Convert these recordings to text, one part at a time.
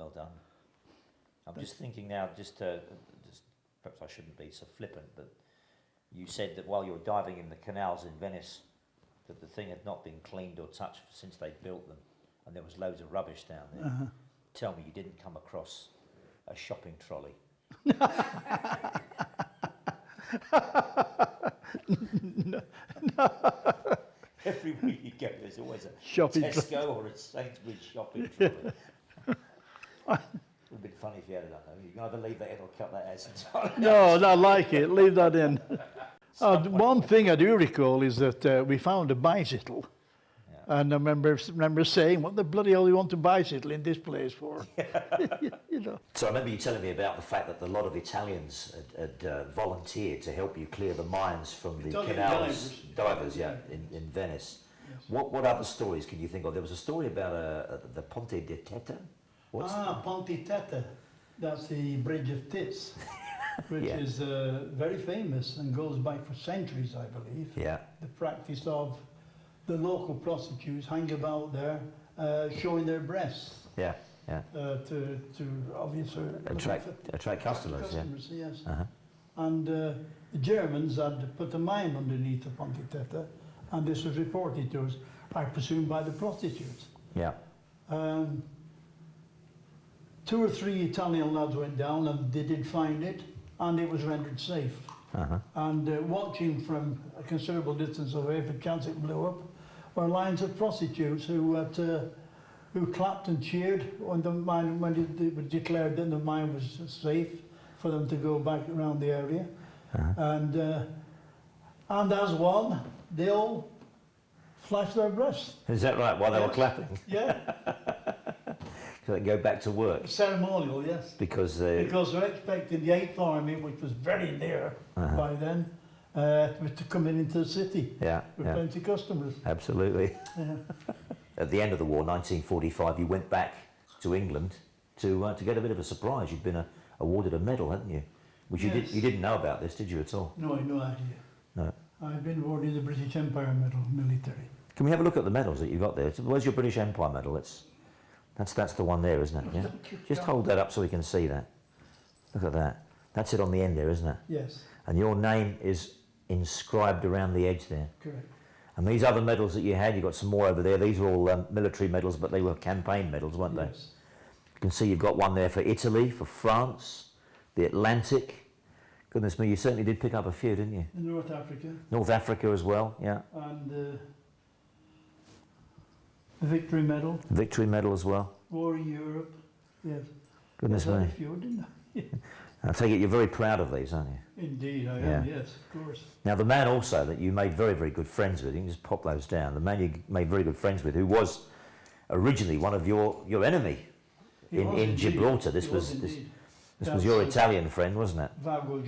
Well done. I'm just thinking now, perhaps I shouldn't be so flippant, but you said that while you were diving in the canals in Venice, that the thing had not been cleaned or touched since they built them, and there was loads of rubbish down there. Tell me you didn't come across a shopping trolley. No. Everywhere you go, there's always a Shopping Tesco or a Sainsbury's shopping trolley. It would have been funny if you had it up though. You can either leave that in or cut that out. No, I like it. Leave that in. One thing I do recall is that we found a bicycle. Yeah. And I remember saying, what the bloody hell do you want a bicycle in this place for? You know. So I remember you telling me about the fact that a lot of Italians had volunteered to help you clear the mines from the canals, divers, in Venice. Yes. What other stories can you think of? There was a story about the Ponte di Tetta. Ponte Tetta. That's the Bridge of Tits, which is very famous and goes back for centuries, I believe. Yeah. The practice of the local prostitutes hang about there, showing their breasts. Yeah, yeah. To obviously attract customers. Yeah. Yes. And the Germans had put a mine underneath the Ponte Tetta, and this was reported to us, I presume, by the prostitutes. Yeah. 2 or 3 Italian lads went down and they did find it, and it was rendered safe. And watching from a considerable distance away, if a chance it blew up, were lines of prostitutes who clapped and cheered when it was declared that the mine was safe for them to go back around the area. And as one, they all flashed their breasts. Is that right? While they were clapping? Yeah. So they go back to work? Ceremonial, yes. Because they're expecting the 8th Army, which was very near by then, to come into the city with plenty of customers. Absolutely. Yeah. At the end of the war, 1945, you went back to England to get a bit of a surprise. You'd been awarded a medal, hadn't you? Which you didn't know about this, did you at all? No, I had no idea. No. I've been awarded the British Empire Medal, military. Can we have a look at the medals that you got there? Where's your British Empire Medal? That's the one there, isn't it? Yeah. Just hold that up so we can see that. Look at that. That's it on the end there, isn't it? Yes. And your name is inscribed around the edge there. Correct. And these other medals that you had, you got some more over there. These are all military medals, but they were campaign medals, weren't they? Yes. You can see you've got one there for Italy, for France, the Atlantic. Goodness me, you certainly did pick up a few, didn't you? In North Africa. North Africa as well, yeah. And the Victory Medal. Victory Medal as well. War in Europe, yes. Goodness me. A few, didn't I? I take it you're very proud of these, aren't you? Indeed, I am, yes, of course. Now, the man also that you made very, very good friends with, you can just pop those down, the man you made very good friends with, who was originally one of your enemy in Gibraltar. This was your Italian friend, wasn't it? Valgo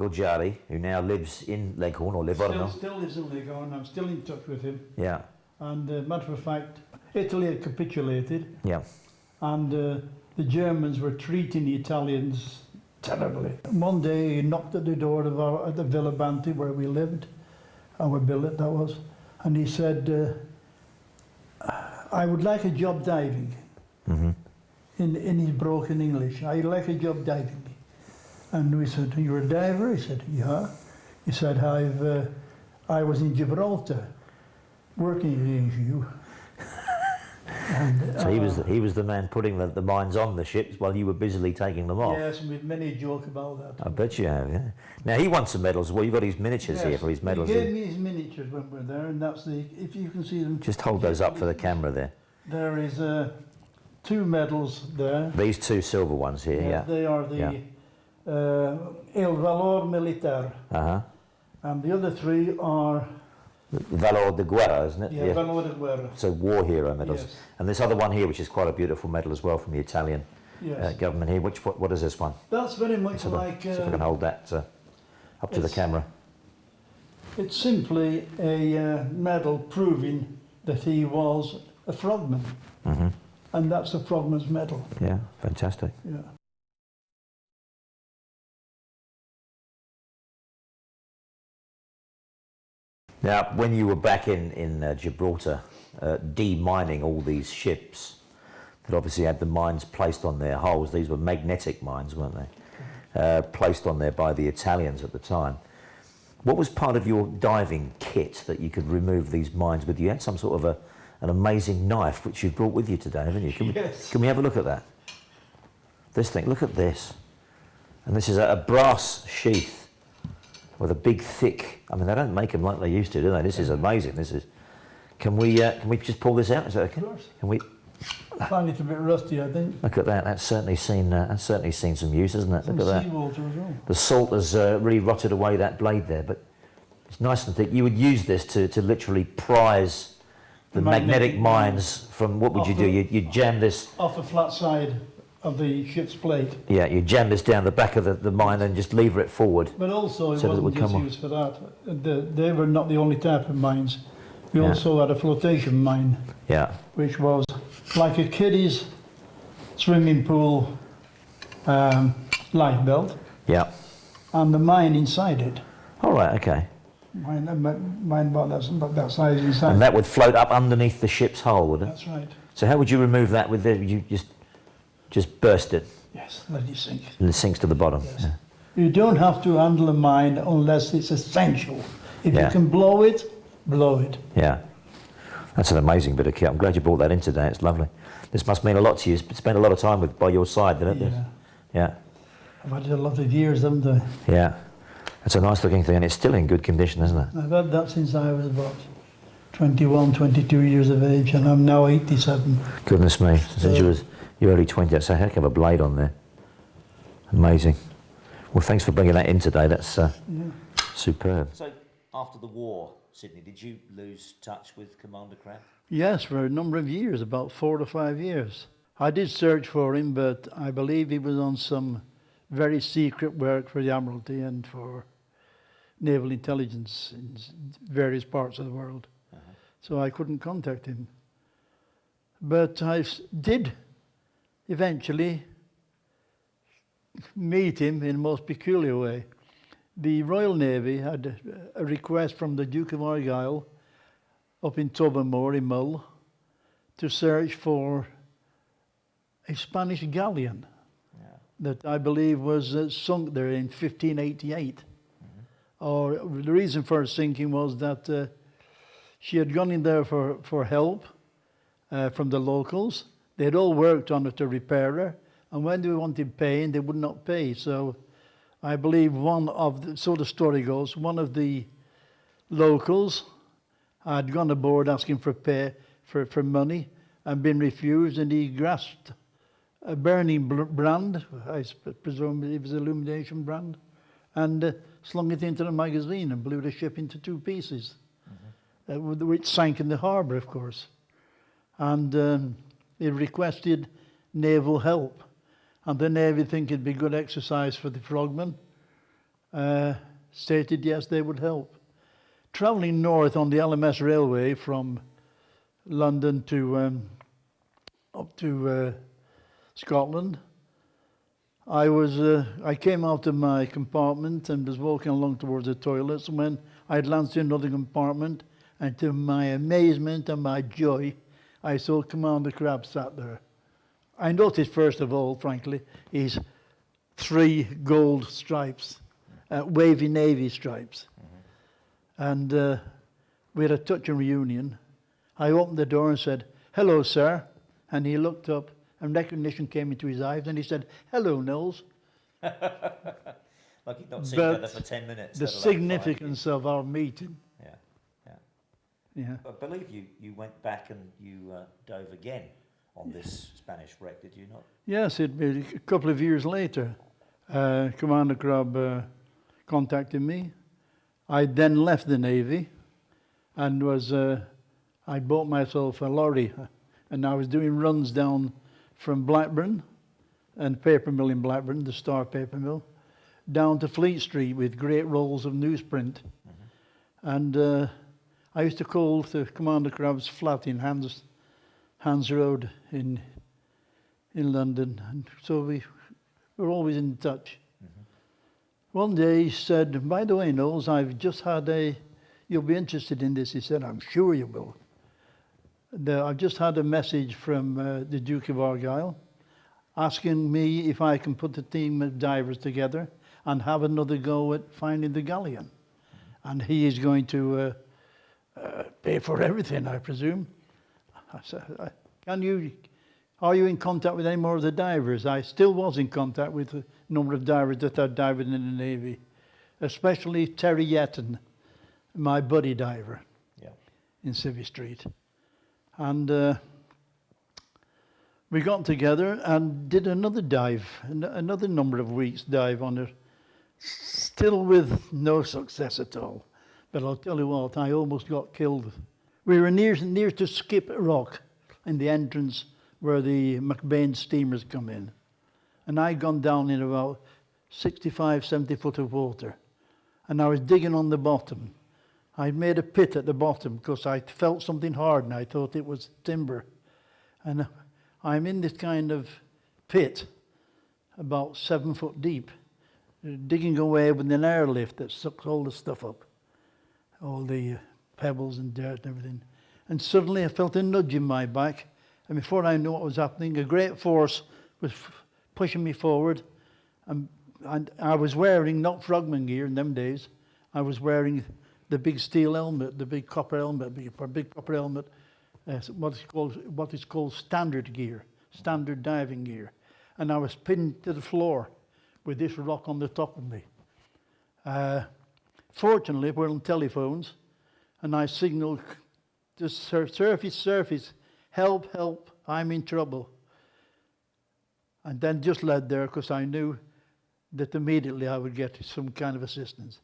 Giari, who now lives in Leghorn or Livorno. Still lives in Leghorn. I'm still in touch with him. Yeah. And matter of fact, Italy had capitulated. Yeah. And the Germans were treating the Italians terribly. One day he knocked at the door of the Villa Banti where we lived, our billet that was, and he said, I would like a job diving. In his broken English, I'd like a job diving. And we said, you're a diver? He said, yeah. He said, I was in Gibraltar working against you. And, so he was the man putting the mines on the ships while you were busily taking them off. Yes, we've many joke about that. I bet you have, yeah. Now he won some medals. Well, you've got his miniatures here for his medals. He gave me his miniatures when we were there, and that's if you can see them. Just hold those up for the camera there. There is 2 medals there. These 2 silver ones here, yeah. They are the Il Valor Militar. And the other 3 are... Valor de Guerra, isn't it? Yeah, Valor de Guerra. So war hero medals. Yes. And this other one here, which is quite a beautiful medal as well from the Italian government here. What is this one? That's very much like... see if I can hold that up to the camera. It's simply a medal proving that he was a frogman. And that's the frogman's medal. Yeah, fantastic. Yeah. Now, when you were back in Gibraltar, demining all these ships, that obviously had the mines placed on their hulls. These were magnetic mines, weren't they? Placed on there by the Italians at the time. What was part of your diving kit that you could remove these mines with? You had some sort of an amazing knife which you've brought with you today, haven't you? Can we have a look at that? This thing, look at this. And this is a brass sheath with a big thick, I mean they don't make them like they used to, do they? This is amazing. This is, can we just pull this out? Is that okay? Of course. Can we? I find it a bit rusty, I think. Look at that. That's certainly seen some use, hasn't it? Look at that. Seawater as well. The salt has really rotted away that blade there, but it's nice and thick. You would use this to literally prise the magnetic mines from, what would you do? You'd jam this off the flat side of the ship's plate. Yeah, you jam this down the back of the mine and just lever it forward. But also, it so wasn't just used for that. They were not the only type of mines. We also had a flotation mine, which was like a kiddie's swimming pool life belt. Yeah. And the mine inside it. All right, okay. Mine about that size inside. And that would float up underneath the ship's hull, would it? That's right. So how would you remove that with you just burst it? Yes, let it sink. And it sinks to the bottom. Yes. Yeah. You don't have to handle a mine unless it's essential. If you can blow it, blow it. Yeah. That's an amazing bit of kit. I'm glad you brought that in today. It's lovely. This must mean a lot to you. Spent a lot of time by your side, didn't it? Yeah. I've had it a lot of years, haven't I? Yeah. It's a nice looking thing, and it's still in good condition, isn't it? I've had that since I was about 21, 22 years of age, and I'm now 87. Goodness me, since you was your early 20s, that's a heck of a blade on there. Amazing. Well, thanks for bringing that in today. That's superb. So, after the war, Sydney, did you lose touch with Commander Crabb? Yes, for a number of years, about 4 to 5 years. I did search for him, but I believe he was on some very secret work for the Admiralty and for naval intelligence in various parts of the world. So I couldn't contact him. But I did eventually meet him in a most peculiar way. The Royal Navy had a request from the Duke of Argyll up in Tobermoor in Mull to search for a Spanish galleon that I believe was sunk there in 1588. Or the reason for her sinking was that she had gone in there for help from the locals. They had all worked on it to repair her, and when they wanted paying, they would not pay. So I believe so the story goes, one of the locals had gone aboard asking for pay for money and been refused, and he grasped a burning brand, I presume it was an illumination brand, and slung it into the magazine and blew the ship into 2 pieces, which sank in the harbour, of course. And he requested naval help, and the Navy, thinking it'd be good exercise for the frogmen, stated yes, they would help. Travelling north on the LMS railway from London to up to Scotland, I came out of my compartment and was walking along towards the toilets, and when I had landed in another compartment, and to my amazement and my joy, I saw Commander Crabb sat there. I noticed, first of all, frankly, his 3 gold stripes, wavy navy stripes. And we had a touching reunion. I opened the door and said, "Hello, sir." And he looked up, and recognition came into his eyes, and he said, "Hello, Knowles." Like he'd not seen each other for 10 minutes. The significance of our meeting. Yeah. I believe you went back and you dove again on this Spanish wreck, did you not? Yes, it'd be a couple of years later. Commander Crabb contacted me. I then left the Navy and I bought myself a lorry, and I was doing runs down from Blackburn and paper mill in Blackburn, the Star paper mill, down to Fleet Street with great rolls of newsprint. And I used to call to Commander Crabb's flat in Hans Road in London, and so we were always in touch. One day he said, "By the way, Knowles, I've just had you'll be interested in this." He said, "I'm sure you will." I've just had a message from the Duke of Argyll asking me if I can put a team of divers together and have another go at finding the galleon. And he is going to pay for everything, I presume. I said, are you in contact with any more of the divers? I still was in contact with a number of divers that are diving in the Navy, especially Terry Yetton, my buddy diver in Civvy Street. And we got together and did another dive, another number of weeks dive on it, still with no success at all. But I'll tell you what, I almost got killed. We were near to Skip Rock in the entrance where the McBain steamers come in. And I'd gone down in about 65, 70 foot of water. And I was digging on the bottom. I'd made a pit at the bottom because I felt something hard and I thought it was timber. And I'm in this kind of pit, about 7 foot deep, digging away with an airlift that sucks all the stuff up, all the pebbles and dirt and everything. And suddenly I felt a nudge in my back, and before I knew what was happening, a great force was pushing me forward. And I was wearing, not frogman gear in them days, I was wearing the big steel helmet, the big copper helmet, big copper helmet, what is called standard gear, standard diving gear. And I was pinned to the floor with this rock on the top of me. Fortunately, we're on telephones, and I signaled to surface, help, help, I'm in trouble. And then just led there because I knew that immediately I would get some kind of assistance.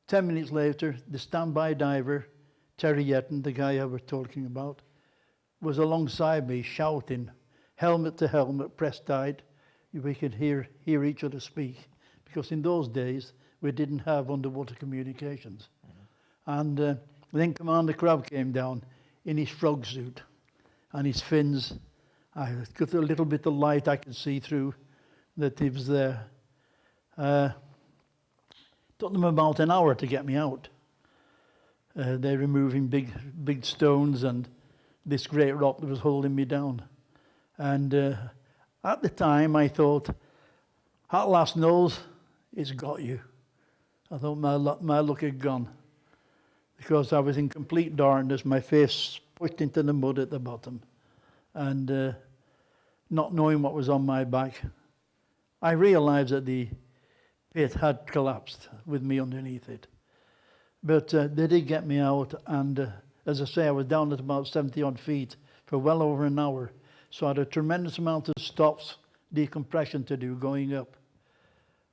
10 minutes later, the standby diver, Terry Yetton, the guy I was talking about, was alongside me shouting, helmet to helmet, pressed tight. We could hear each other speak, because in those days we didn't have underwater communications. Mm-hmm. And then Commander Crabb came down in his frog suit and his fins. I got a little bit of light I could see through that he was there. Took them about an hour to get me out. They're removing big stones and this great rock that was holding me down. And at the time I thought, at last, Knowles, it's got you. I thought my luck had gone, because I was in complete darkness, my face pushed into the mud at the bottom, and not knowing what was on my back. I realized that the pit had collapsed with me underneath it. But they did get me out, and as I say, I was down at about 70 odd feet for well over an hour. So I had a tremendous amount of stops, decompression to do going up.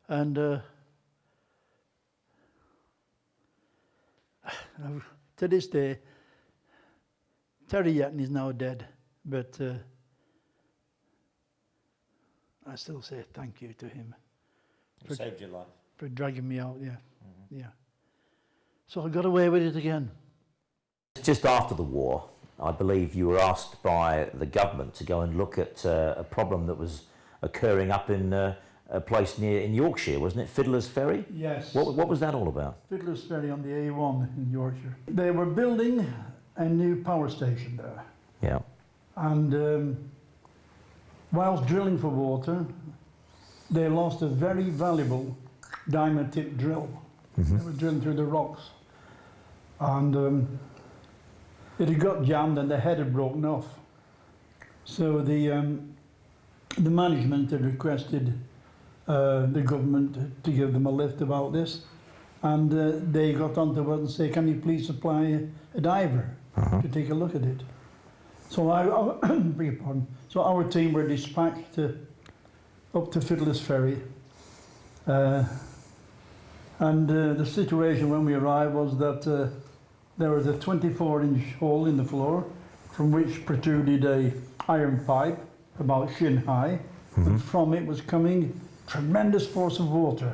And to this day, Terry Yetton is now dead, but I still say thank you to him. It saved your life. For dragging me out, yeah. Mm-hmm. Yeah. So I got away with it again. Just after the war, I believe you were asked by the government to go and look at a problem that was occurring up in a place in Yorkshire, wasn't it? Fiddler's Ferry? Yes. What was that all about? Fiddler's Ferry on the A1 in Yorkshire. They were building a new power station there. Yeah. And whilst drilling for water, they lost a very valuable diamond-tipped drill. Mm-hmm. They were drilling through the rocks. And it had got jammed and the head had broken off. So the management had requested the government to give them a lift about this, and they got onto it and say, can you please supply a diver to take a look at it? So so our team were dispatched up to Fiddler's Ferry, and the situation when we arrived was that there was a 24-inch hole in the floor from which protruded a iron pipe about shin high, and from it was coming tremendous force of water.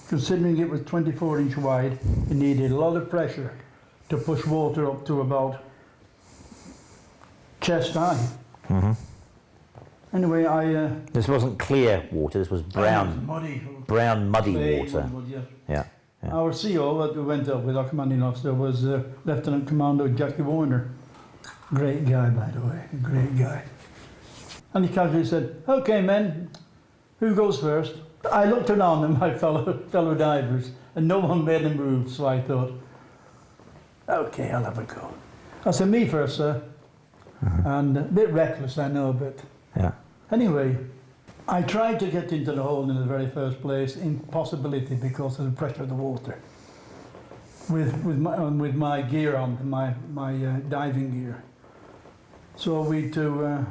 Considering it was 24-inch wide, it needed a lot of pressure to push water up to about chest high. Mm-hmm. Anyway, This wasn't clear water, this was brown, muddy water. Mud, yeah. Yeah, Yeah. Our CO that we went up with, our commanding officer, was Lieutenant Commander Jackie Warner. Great guy, by the way, great guy. And he casually said, "Okay, men, who goes first?" I looked around at my fellow divers, and no one made a move, so I thought, "Okay, I'll have a go." I said, "Me first, sir." And a bit reckless, I know, but Yeah. anyway, I tried to get into the hole in the very first place, impossibility because of the pressure of the water. With my gear on, my diving gear. So we had to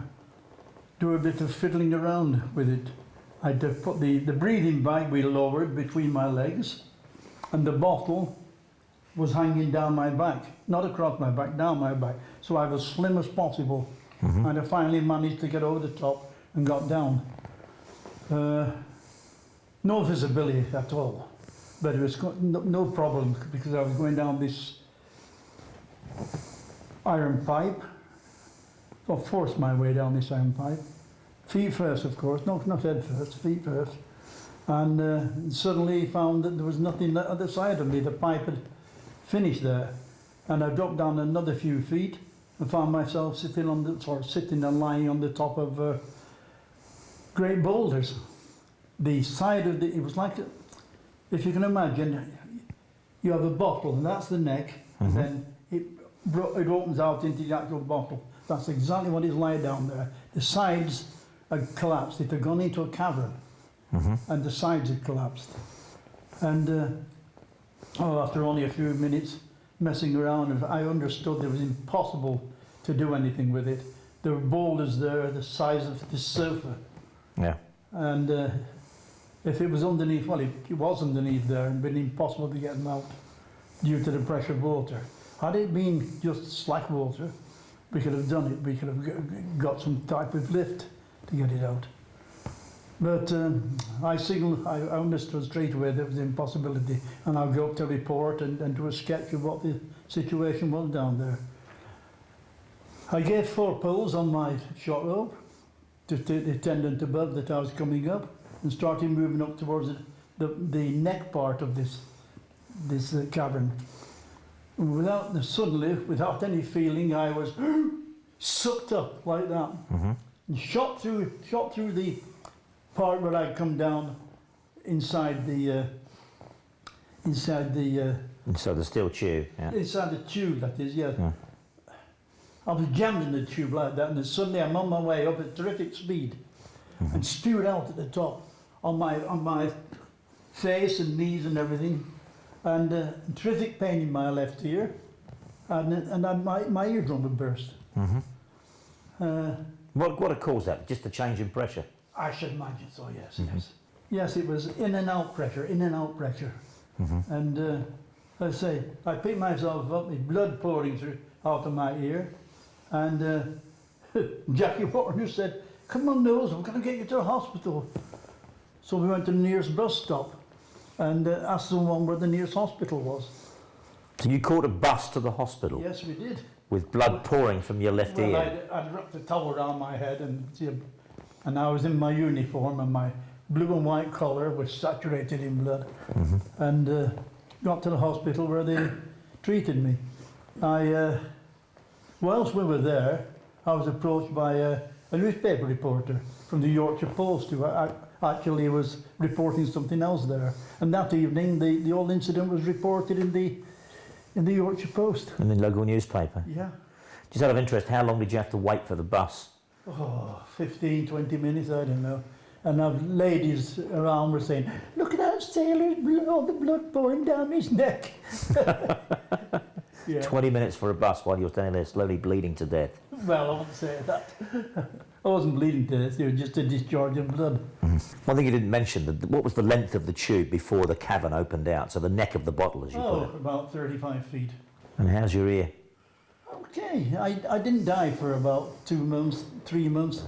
do a bit of fiddling around with it. I had to put the breathing bag we lowered between my legs, and the bottle was hanging down my back, not across my back, down my back. So I was slim as possible, and I finally managed to get over the top and got down. No visibility at all, but it was no problem because I was going down this iron pipe. So I forced my way down this iron pipe. Feet first, of course, not head first, feet first. And suddenly found that there was nothing on the other side of me. The pipe had finished there. And I dropped down another few feet and found myself sitting and lying on the top of great boulders. The side of it was like, if you can imagine, you have a bottle and that's the neck, and then it opens out into the actual bottle. That's exactly what is lying down there. The sides had collapsed. It had gone into a cavern, and the sides had collapsed. And after only a few minutes messing around, I understood it was impossible to do anything with it. There were boulders there the size of this sofa. Yeah. And if it was underneath, well, it was underneath there and been impossible to get them out due to the pressure of water. Had it been just slack water, we could have done it. We could have got some type of lift to get it out. But I understood straight away that was an impossibility, and I'll go up to report and do a sketch of what the situation was down there. I gave 4 pulls on my shot rope to the attendant above that I was coming up, and started moving up towards the neck part of this cavern. Suddenly, without any feeling, I was sucked up like that, and shot through the part where I'd come down inside the So the steel tube. Yeah. inside the tube, that is, yeah. I was jammed in the tube like that, and then suddenly I'm on my way up at terrific speed, and spewed out at the top on my face and knees and everything, and terrific pain in my left ear, and my eardrum had burst. What had caused that? Just a change in pressure? I should imagine so, yes, yes. Yes, it was in and out pressure, in and out pressure. And I say, I picked myself up, with blood pouring through out of my ear, and Jackie Warner said, "Come on, Knowles, we're going to get you to a hospital." So we went to the nearest bus stop and asked someone where the nearest hospital was. So you caught a bus to the hospital? Yes, we did. With blood pouring from your left Well, ear? I'd wrapped a towel around my head, and I was in my uniform, and my blue and white collar was saturated in blood. And got to the hospital where they treated me. Whilst we were there, I was approached by a newspaper reporter from the Yorkshire Post who actually was reporting something else there. And that evening, the whole incident was reported in the Yorkshire Post. In the local newspaper? Yeah. Just out of interest, how long did you have to wait for the bus? Oh, 15, 20 minutes, I don't know. And ladies around were saying, "Look at that sailor's blood, all the blood pouring down his neck." Yeah. 20 minutes for a bus while you're standing there slowly bleeding to death. Well, I wouldn't say that. I wasn't bleeding to death, it was just a discharge of blood. One thing you didn't mention, what was the length of the tube before the cavern opened out? So the neck of the bottle, as you put it. About 35 feet. And how's your ear? Okay, I didn't die for about 2 months, 3 months,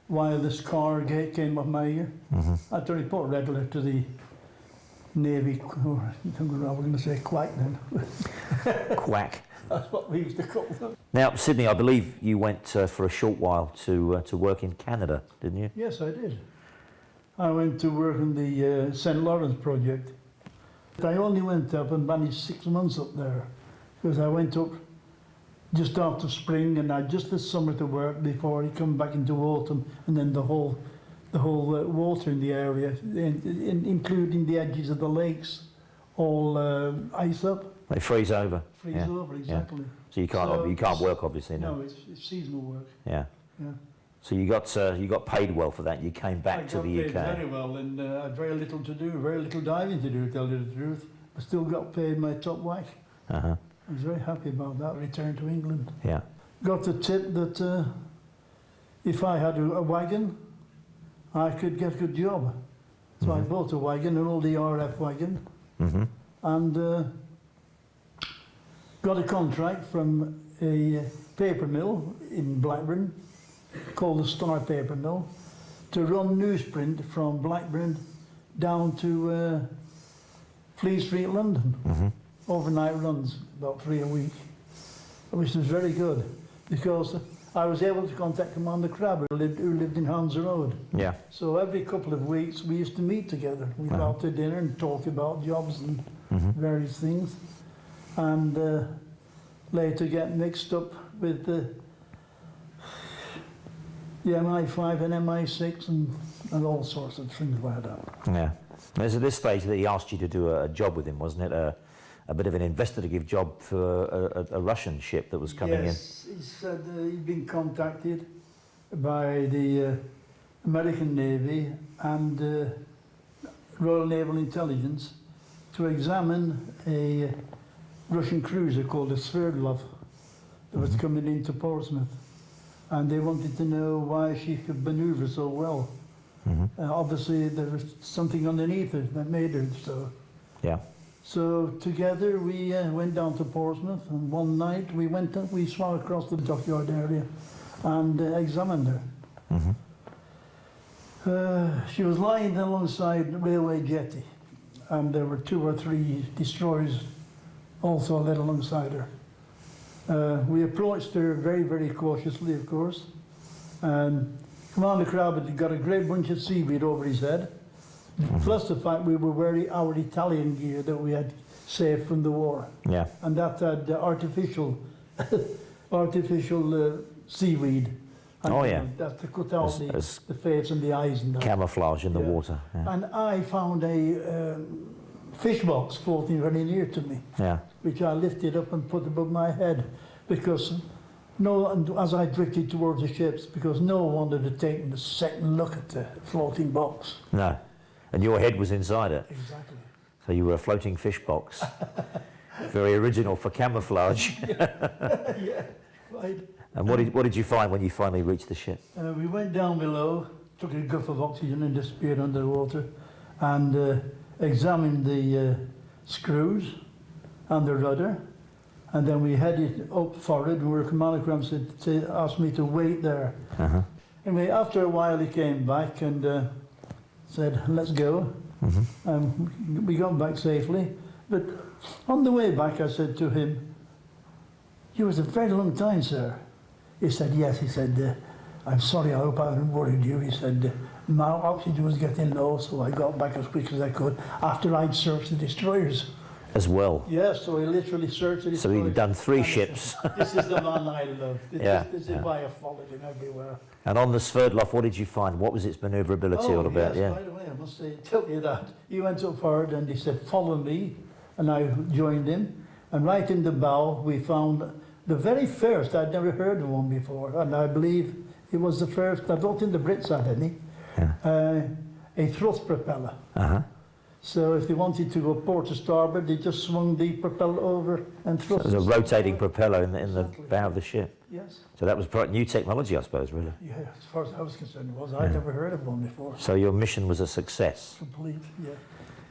while the scar came off my ear. I had to report regular to the Navy, or I was going to say quack then. Quack. That's what we used to call them. Now, Sydney, I believe you went for a short while to work in Canada, didn't you? Yes, I did. I went to work on the St. Lawrence project. I only went up and managed 6 months up there, because I went up just after spring and I just this summer to work before he come back into autumn, and then the whole water in the area, including the edges of the lakes, all ice up. They freeze over. Freeze over, exactly. Yeah. So you can't work, obviously. No, it's seasonal work. Yeah. Yeah. So you got paid well for that. You came back to the UK. I got paid very well, and I had very little to do, very little diving to do, to tell you the truth. I still got paid my top whack. Uh-huh. I was very happy about that return to England. Yeah. Got the tip that if I had a wagon, I could get a good job. So I bought a wagon, an old ERF wagon, and got a contract from a paper mill in Blackburn called the Star Paper Mill to run newsprint from Blackburn down to Fleet Street, London. Overnight runs, about 3 a week, which was very good because I was able to contact Commander Crabb, who lived in Hansa Road. Yeah. So every couple of weeks we used to meet together. We'd go out to dinner and talk about jobs and various things, and later get mixed up with the MI5 and MI6 and all sorts of things like that. Yeah. It was at this stage that he asked you to do a job with him, wasn't it? A bit of an investigative job for a Russian ship that was coming in. Yes, he said he'd been contacted by the American Navy and Royal Naval Intelligence to examine a Russian cruiser called the Sverdlov that was coming into Portsmouth, and they wanted to know why she could maneuver so well. Obviously there was something underneath her that made her so. Yeah. So together we went down to Portsmouth, and one night we swam across the dockyard area and examined her. She was lying alongside the railway jetty, and there were 2 or 3 destroyers also laid alongside her. We approached her very, very cautiously, of course, and Commander Crabb had got a great bunch of seaweed over his head, plus the fact we were wearing our Italian gear that we had saved from the war. Yeah. And that had artificial seaweed. And, Oh, yeah. That's to cut out As the face and the eyes and that. camouflage in the water. Yeah. And I found a fish box floating very near to me, Yeah. which I lifted up and put above my head, because as I drifted towards the ships, because no one wanted to take a second look at the floating box. No. And your head was inside it. Exactly. So you were a floating fish box. Very original for camouflage. Yeah, right. And what did you find when you finally reached the ship? We went down below, took a guff of oxygen and disappeared under the water, and examined the screws and the rudder, and then we headed up forward where Commander Crabb asked me to wait there. Anyway, after a while he came back and said, let's go. We got back safely, but on the way back I said to him, "You was a very long time, sir." He said, "Yes." He said, "I'm sorry, I hope I haven't worried you." He said, "My oxygen was getting low, so I got back as quick as I could after I'd searched the destroyers." As well. Yes, so he literally searched the destroyers. So he'd done 3 ships. This is the man I love. This is why I followed him everywhere. And on the Sverdlov, what did you find? What was its manoeuvrability all about? Yes, by the way, I must say, tell you that. He went up forward and he said, "Follow me," and I joined him. And right in the bow, we found the very first, I'd never heard of one before, and I believe it was the first, I don't think the Brits had any, a thrust propeller. So if they wanted to go port to starboard, they just swung the propeller over and thrust. So it was a rotating propeller in the Exactly. bow of the ship. Yes. So that was new technology, I suppose, really. Yeah, as far as I was concerned, it was. I'd never heard of one before. So your mission was a success, Complete, yeah.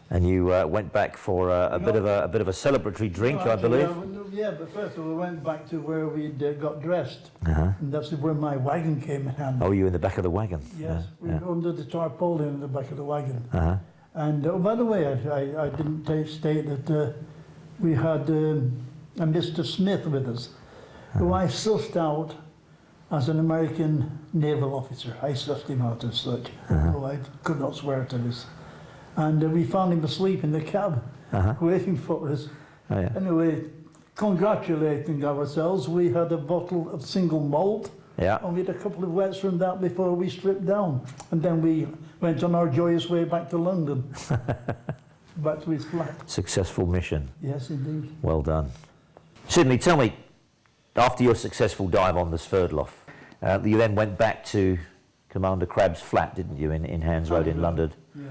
and you went back for a bit of a celebratory drink, No, I actually, believe. yeah, but first of all, we went back to where we'd got dressed, and that's where my wagon came in handy. Oh, you were in the back of the wagon. Yes, we were under the tarpaulin in the back of the wagon. And by the way, I didn't state that we had a Mr. Smith with us, who I sussed out as an American naval officer. I sussed him out as such, though I could not swear to this. And we found him asleep in the cab. waiting for us. Oh, yeah. Anyway, congratulating ourselves, we had a bottle of single malt, Yeah. and we had a couple of wets from that before we stripped down. And then we went on our joyous way back to London, back to his flat. Successful mission. Yes, indeed. Well done. Sydney, tell me, after your successful dive on the Sverdlov, you then went back to Commander Crabb's flat, didn't you, in Hands Road in London, Yes.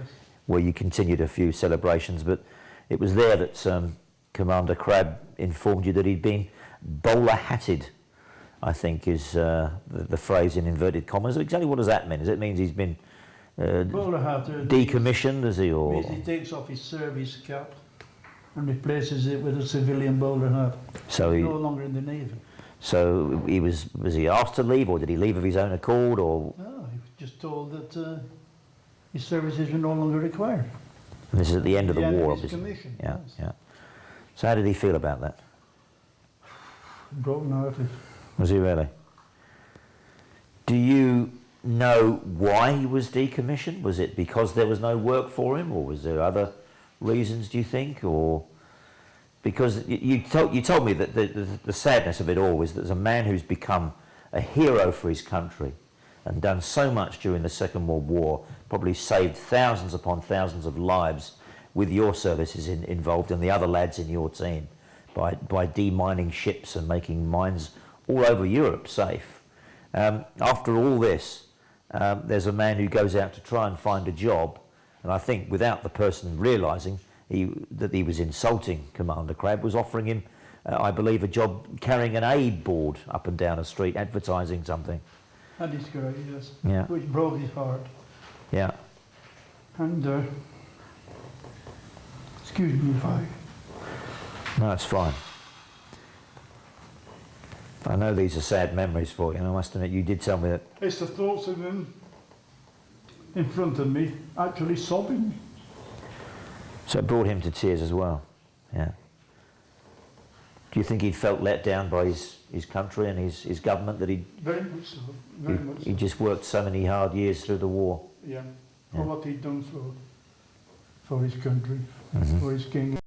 where you continued a few celebrations, but it was there that Commander Crabb informed you that he'd been bowler-hatted, I think is the phrase in inverted commas. Exactly what does that mean? Does it mean he's been Bowler hat, decommissioned, is he, or...? means he takes off his service cap and replaces it with a civilian bowler hat. So he, No longer in the Navy. so he was he asked to leave, or did he leave of his own accord, or...? No, he was just told that his services were no longer required. And this is at the end of the war, his obviously. commission, Yeah, yes. yeah. So how did he feel about that? Broken hearted. Was he really? Do you know why he was decommissioned? Was it because there was no work for him, or was there other reasons, do you think? Or because you told me that the sadness of it all is that there's a man who's become a hero for his country and done so much during the Second World War, probably saved thousands upon thousands of lives with your services involved and the other lads in your team by demining ships and making mines all over Europe safe. After all this, there's a man who goes out to try and find a job, and I think without the person realising that he was insulting Commander Crabb, was offering him, I believe, a job carrying an aid board up and down a street, advertising something. That is correct, yes. Yeah. Which broke his heart. Yeah. And, excuse me if I... No, it's fine. I know these are sad memories for you, and I must admit, you did tell me that. It's the thoughts of him in front of me, actually sobbing. So it brought him to tears as well. Yeah. Do you think he'd felt let down by his country and his government, that Very much so. Very much he so. just worked so many hard years through the war? Yeah. Yeah. For what he'd done for his country, Mhm. for his king.